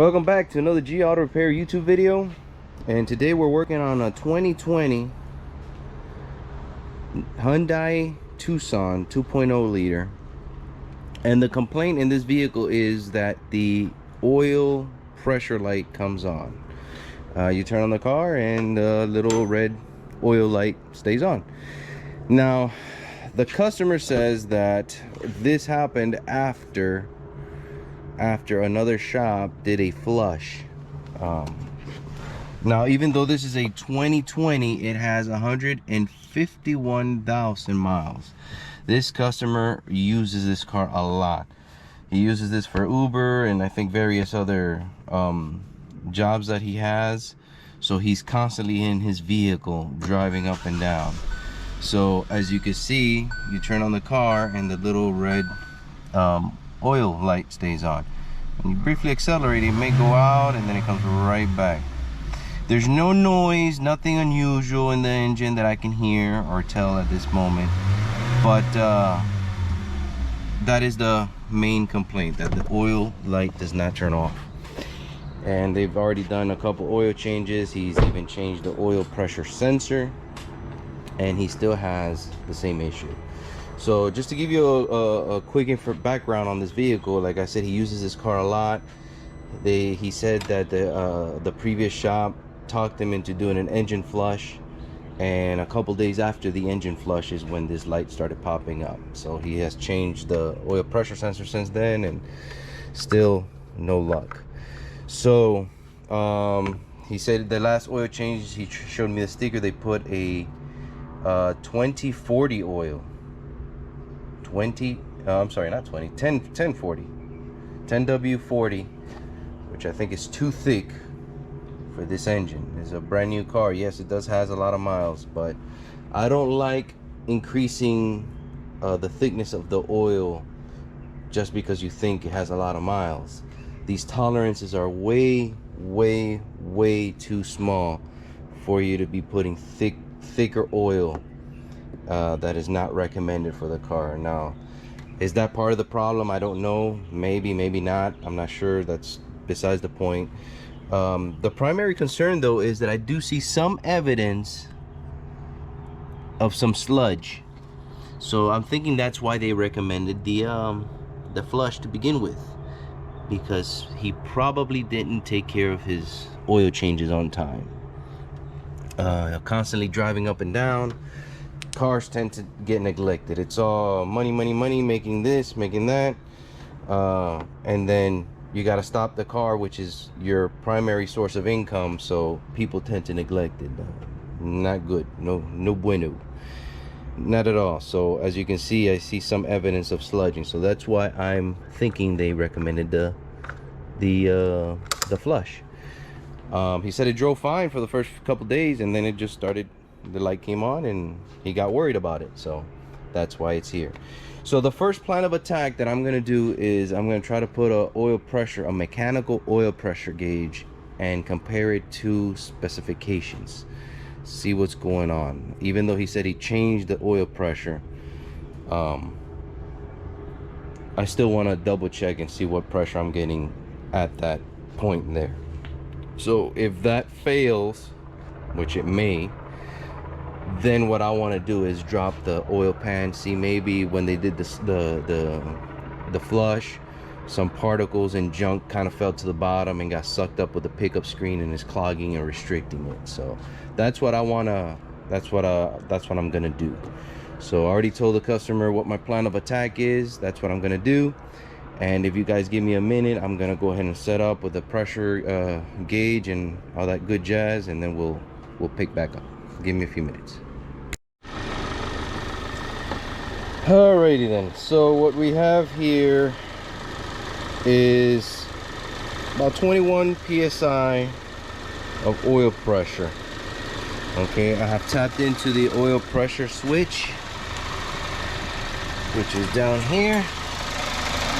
Welcome back to another G Auto Repair YouTube video, and today we're working on a 2020 Hyundai Tucson 2.0 liter. And the complaint in this vehicle is that the oil pressure light comes on. You turn on the car and the little red oil light stays on. Now the customer says that this happened after another shop did a flush. Now even though this is a 2020, it has 151,000 miles. This customer uses this car a lot. He uses this for Uber and I think various other jobs that he has, so he's constantly in his vehicle driving up and down. So as you can see, you turn on the car and the little red oil light stays on. When you briefly accelerate, it may go out and then it comes right back. There's no noise, nothing unusual in the engine that I can hear or tell at this moment, but that is the main complaint, that the oil light does not turn off. And they've already done a couple oil changes. He's even changed the oil pressure sensor, and he still has the same issue. So just to give you a quick background on this vehicle, like I said, he uses this car a lot. He said that the previous shop talked him into doing an engine flush, and a couple days after the engine flush is when this light started popping up. So he has changed the oil pressure sensor since then, and still no luck. So he said the last oil change, he showed me the sticker, they put a 2040 oil. 10W40, which I think is too thick for this engine. It's a brand new car. Yes, it does has a lot of miles, but I don't like increasing the thickness of the oil just because you think it has a lot of miles. These tolerances are way too small for you to be putting thicker oil. That is not recommended for the car. Now, is that part of the problem? I don't know. Maybe not. I'm not sure. That's besides the point. The primary concern though is that I do see some evidence of some sludge. So I'm thinking that's why they recommended the flush to begin with, because he probably didn't take care of his oil changes on time. Constantly driving up and down. Cars tend to get neglected. It's all money, making this, making that, and then you got to stop the car, which is your primary source of income, so people tend to neglect it. Not good. No bueno, not at all. So as you can see, I see some evidence of sludging, so that's why I'm thinking they recommended the flush. He said it drove fine for the first couple days, and then it just started, the light came on and he got worried about it, so that's why it's here. So the first plan of attack that I'm going to do is I'm going to try to put a mechanical oil pressure gauge and compare it to specifications, see what's going on. Even though he said he changed the oil pressure, I still want to double check and see what pressure I'm getting at that point there. So if that fails, which it may, then what I want to do is drop the oil pan. See, maybe when they did this, the flush, some particles and junk kind of fell to the bottom and got sucked up with the pickup screen and is clogging and restricting it. So that's what I wanna, that's what I'm gonna do. So I already told the customer what my plan of attack is. That's what I'm gonna do. And if you guys give me a minute, I'm gonna go ahead and set up with the pressure gauge and all that good jazz, and then we'll pick back up. Give me a few minutes. Alrighty then, so what we have here is about 21 psi of oil pressure. Okay, I have tapped into the oil pressure switch, which is down here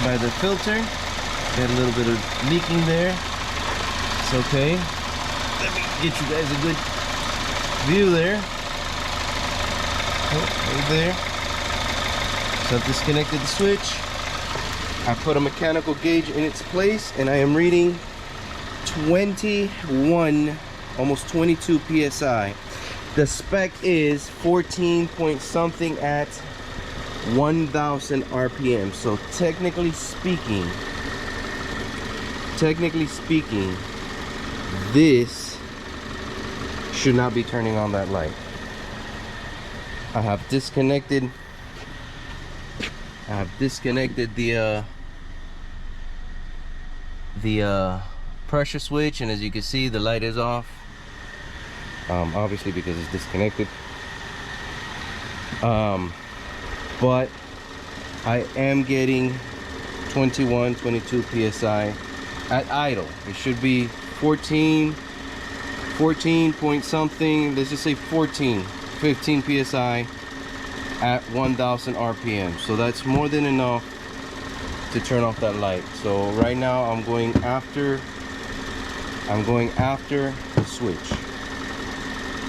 by the filter. Got a little bit of leaking there. It's okay. Let me get you guys a good view there. Oh, right there. So I've disconnected the switch. I put a mechanical gauge in its place, and I am reading 21, almost 22 psi. The spec is 14 point something at 1000 rpm. So technically speaking, this should not be turning on that light. I have disconnected the pressure switch, and as you can see, the light is off, obviously because it's disconnected. But I am getting 21, 22 psi at idle. It should be 14 point something, let's just say 15 psi at 1000 rpm. So that's more than enough to turn off that light. So right now I'm going after the switch.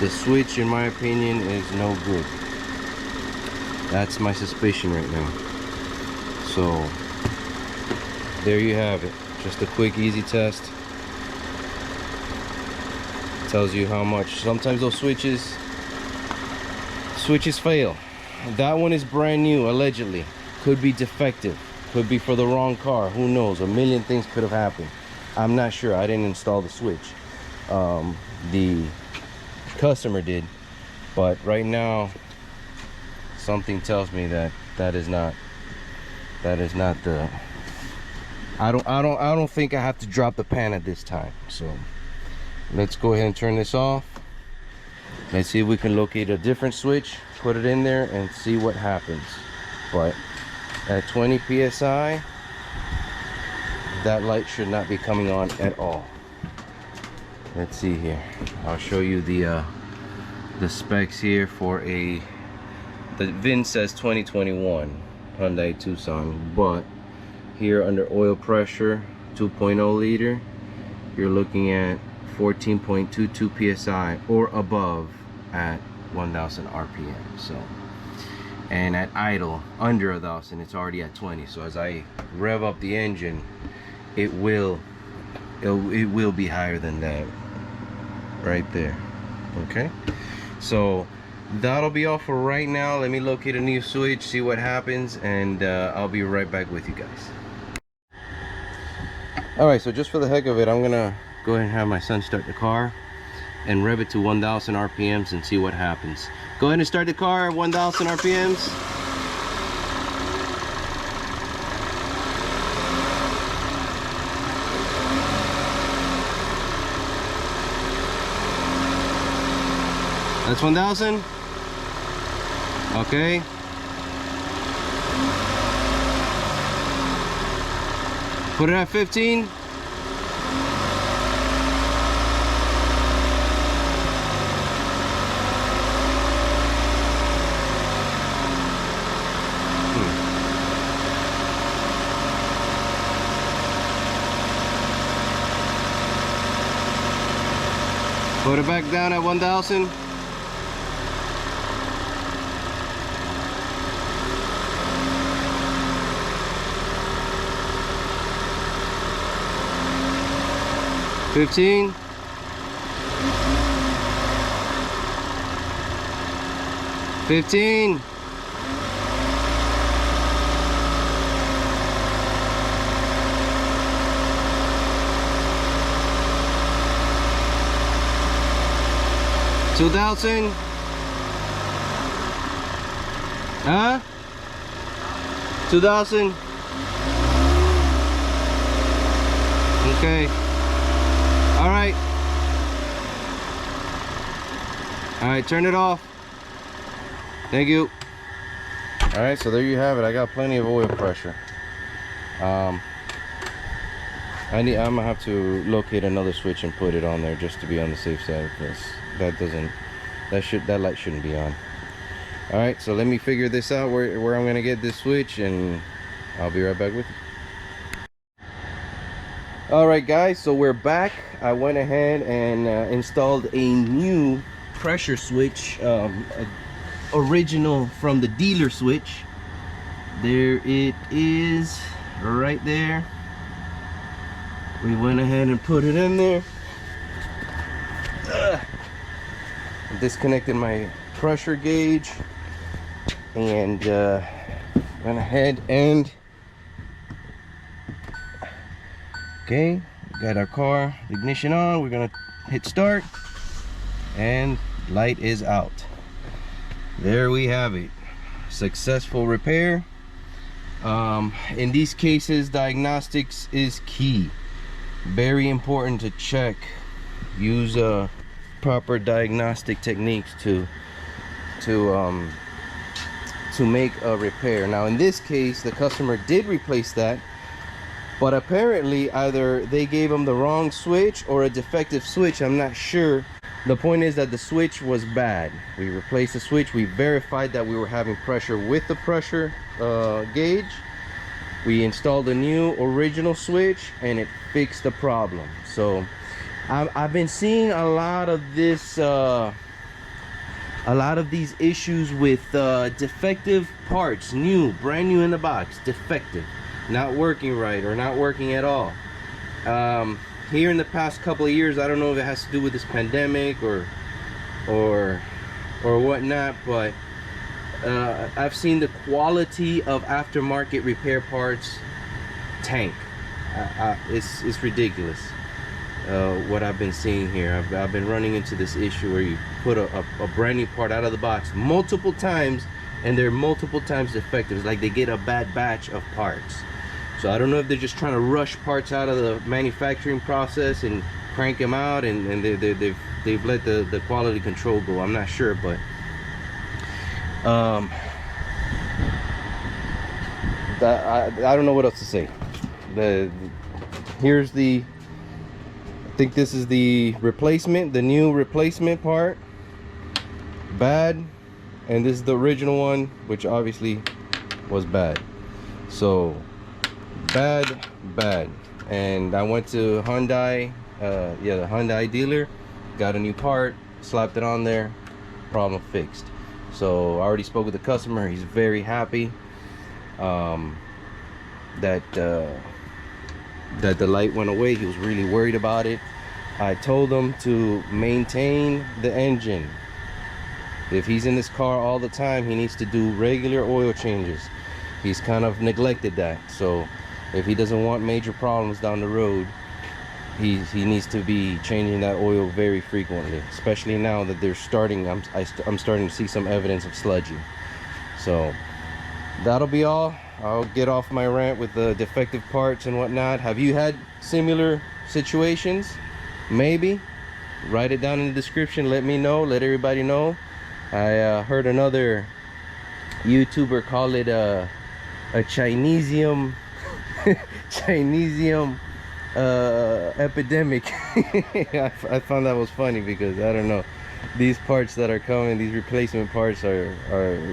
The switch, in my opinion, is no good. That's my suspicion right now. So there you have it. Just a quick, easy test. Tells you how much. Sometimes those switches fail. That one is brand new, allegedly. Could be defective. Could be for the wrong car. Who knows? A million things could have happened. I'm not sure. I didn't install the switch. The customer did. But right now, something tells me that that is not the. I don't think I have to drop the pan at this time. So let's go ahead and turn this off. Let's see if we can locate a different switch, put it in there, and see what happens. But at 20 psi, that light should not be coming on at all. Let's see here. I'll show you the specs here for the VIN says 2021 Hyundai Tucson, but here under oil pressure 2.0 liter, you're looking at 14.22 psi or above at 1000 rpm. So, and at idle under 1000, it's already at 20. So as I rev up the engine, it will be higher than that right there. Okay, so that'll be all for right now. Let me locate a new switch, see what happens, and I'll be right back with you guys. All right, so just for the heck of it, I'm gonna go ahead and have my son start the car and rev it to 1000 rpms and see what happens. Go ahead and start the car at 1000 rpms. That's 1000. Okay. Put it at 15. Put it back down at 1000. $15. $15. $2,000. Huh? 2,000. Okay. All right. All right, turn it off. Thank you. All right, so there you have it. I got plenty of oil pressure. I'm gonna have to locate another switch and put it on there just to be on the safe side, because that light shouldn't be on. All right, so let me figure this out where I'm gonna get this switch, and I'll be right back with you. All right guys, so we're back. I went ahead and installed a new pressure switch, original from the dealer switch. There it is right there. we went ahead and put it in there. Disconnected my pressure gauge and went ahead and okay, got our car ignition on. We're gonna hit start and light is out. There we have it, successful repair. In these cases, diagnostics is key. Very important to check, use proper diagnostic techniques to make a repair. Now in this case, the customer did replace that, but apparently either they gave him the wrong switch or a defective switch. I'm not sure. The point is that the switch was bad. We replaced the switch. We verified that we were having pressure with the pressure gauge. We installed a new original switch and it fixed the problem. So I've been seeing a lot of this a lot of these issues with defective parts, brand new in the box, defective, not working right or not working at all. Here in the past couple of years, I don't know if it has to do with this pandemic or whatnot, but I've seen the quality of aftermarket repair parts tank. It's ridiculous what I've been seeing here. I've been running into this issue where you put a brand new part out of the box multiple times and they're multiple times defective. It's like they get a bad batch of parts. So I don't know if they're just trying to rush parts out of the manufacturing process and crank them out, and they've let the quality control go. I'm not sure, but I don't know what else to say. Here's the, I think this is the replacement, the new replacement part, bad, and this is the original one, which obviously was bad. So bad. And I went to Hyundai, the Hyundai dealer, got a new part, slapped it on there, problem fixed. So I already spoke with the customer. He's very happy that the light went away. He was really worried about it. I told him to maintain the engine. If he's in this car all the time, he needs to do regular oil changes. He's kind of neglected that. So if he doesn't want major problems down the road, he needs to be changing that oil very frequently, especially now that they're starting. I'm starting to see some evidence of sludging. So that'll be all. I'll get off my rant with the defective parts and whatnot. Have you had similar situations? Maybe write it down in the description. Let me know, let everybody know. I heard another YouTuber call it a Chinesium epidemic. I found that was funny because I don't know, these parts that are coming, these replacement parts are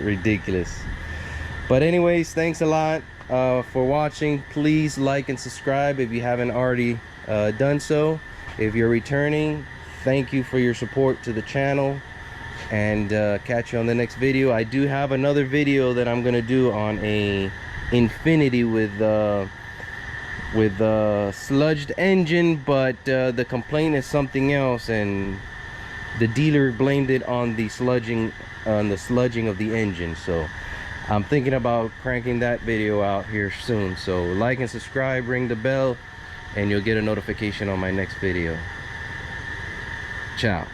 ridiculous. But anyways, thanks a lot for watching. Please like and subscribe if you haven't already done so. If you're returning, thank you for your support to the channel, and catch you on the next video. I do have another video that I'm gonna do on a Infinity with sludged engine, but the complaint is something else, and the dealer blamed it on the sludging of the engine. So I'm thinking about cranking that video out here soon. So like and subscribe, ring the bell, and you'll get a notification on my next video. Ciao.